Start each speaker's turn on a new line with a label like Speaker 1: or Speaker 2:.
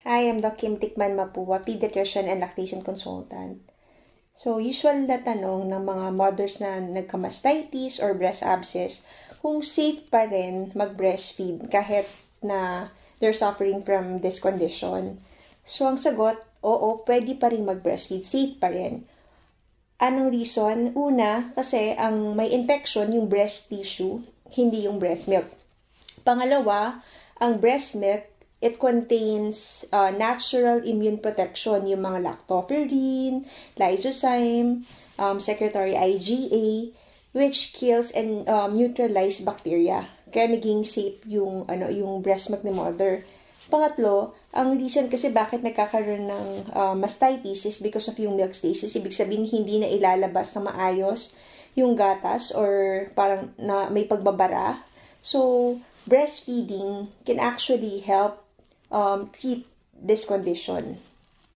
Speaker 1: Hi, I'm Doc Kim Tikman Mapua, pediatrician and lactation consultant. So, usual na tanong ng mga mothers na nagka-mastitis or breast abscess, kung safe pa rin mag-breastfeed kahit na they're suffering from this condition. So, ang sagot, oo, pwede pa rin mag-breastfeed, safe pa rin. Anong reason? Una, kasi ang may infection yung breast tissue, hindi yung breast milk. Pangalawa, ang breast milk, it contains natural immune protection, yung mga lactoferrin, lysozyme, secretory IgA, which kills and neutralize bacteria. Kaya naging safe yung breast milk ni mother. Pangatlo, ang reason kasi bakit nagkakaroon ng mastitis is because of yung milk stasis. Ibig sabihin, hindi na ilalabas na maayos yung gatas or parang na may pagbabara. So, breastfeeding can actually help treat this condition.